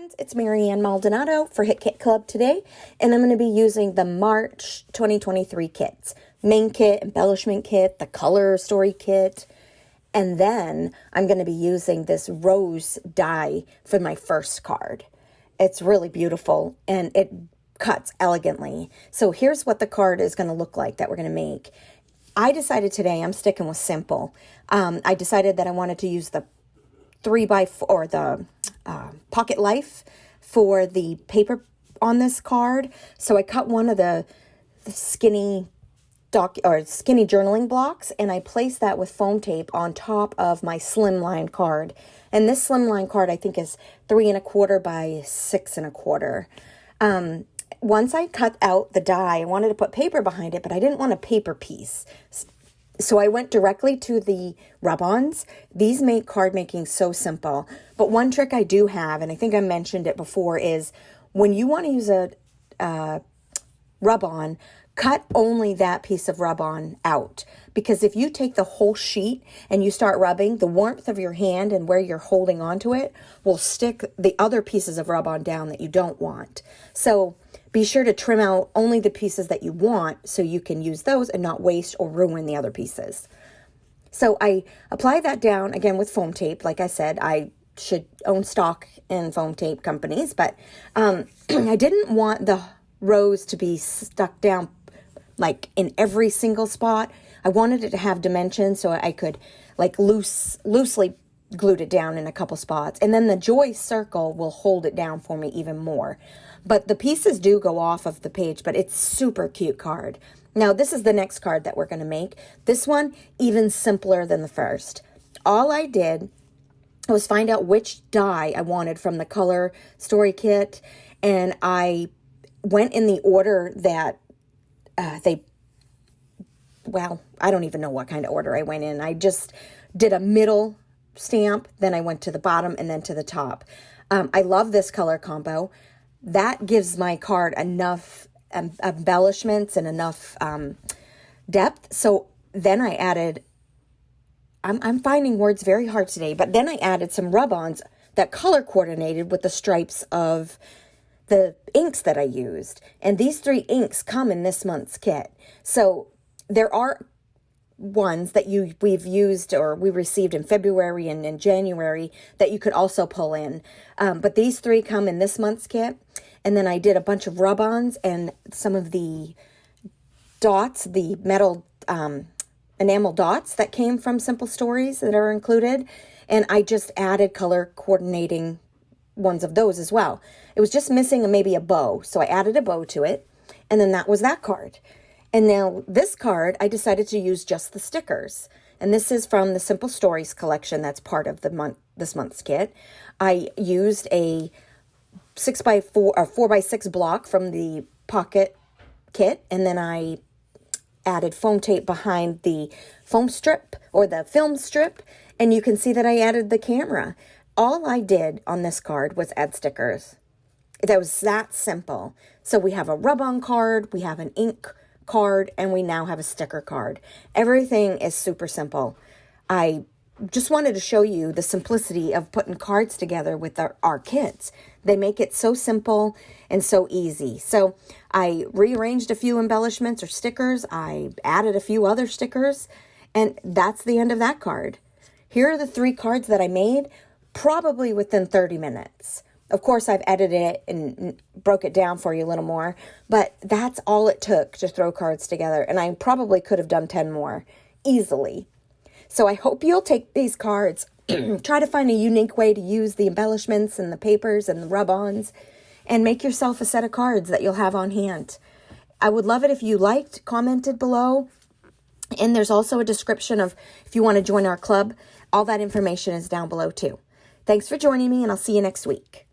friends, it's Maldonado for Hit Kit Club today, and I'm going to be using the March 2023 kits. Main kit, embellishment kit, the color story kit, and then I'm going to be using this rose die for my first card. It's really beautiful, and it cuts elegantly. So here's what the card is going to look like that we're going to make. I decided today I'm sticking with simple. I decided that I wanted to use the 3x4 or the Pocket Life for the paper on this card. So I cut one of the skinny journaling blocks, and I placed that with foam tape on top of my slimline card. And this slimline card I think is 3 1/4 by 6 1/4. Once I cut out the die, I wanted to put paper behind it, but I didn't want a paper piece. So I went directly to the rub-ons. These make card making so simple. But one trick I do have, and I think I mentioned it before, is when you want to use a rub-on, cut only that piece of rub-on out. Because if you take the whole sheet and you start rubbing, the warmth of your hand and where you're holding onto it will stick the other pieces of rub-on down that you don't want. So be sure to trim out only the pieces that you want so you can use those and not waste or ruin the other pieces. So I apply that down again with foam tape. Like I said, I should own stock in foam tape companies, but I didn't want the rose to be stuck down like in every single spot. I wanted it to have dimensions so I could like loosely glued it down in a couple spots. And then the joy circle will hold it down for me even more. But the pieces do go off of the page, but it's super cute card. Now, this is the next card that we're going to make. This one, even simpler than the first. All I did was find out which die I wanted from the color story kit, and I went in the order that I don't even know what kind of order I went in. I just did a middle stamp, then I went to the bottom, and then to the top. I love this color combo. That gives my card enough embellishments and enough depth. So then I added, I'm finding words very hard today, but then I added some rub-ons that color coordinated with the stripes of the inks that I used. And these 3 inks come in this month's kit. So there are ones that we've used or we received in February and in January that you could also pull in. But these 3 come in this month's kit. And then I did a bunch of rub-ons and some of the dots, the metal enamel dots that came from Simple Stories that are included. And I just added color coordinating ones of those as well. It was just missing maybe a bow. So I added a bow to it. And then that was that card. And now this card, I decided to use just the stickers. And this is from the Simple Stories collection that's part of this month's kit. I used a 6x4 or 4x6 block from the Pocket kit, and then I added foam tape behind the foam strip or the film strip, and you can see that I added the camera. All I did on this card was add stickers. That was that simple. So we have a rub-on card, we have an ink card, and we now have a sticker card. Everything is super simple. I just wanted to show you the simplicity of putting cards together with our kits. They make it so simple and so easy. So I rearranged a few embellishments or stickers. I added a few other stickers, and that's the end of that card. Here are the 3 cards that I made, probably within 30 minutes. Of course, I've edited it and broke it down for you a little more, but that's all it took to throw cards together, and I probably could have done 10 more easily. So I hope you'll take these cards, try to find a unique way to use the embellishments and the papers and the rub-ons, and make yourself a set of cards that you'll have on hand. I would love it if you liked, commented below, and there's also a description of if you want to join our club. All that information is down below too. Thanks for joining me, and I'll see you next week.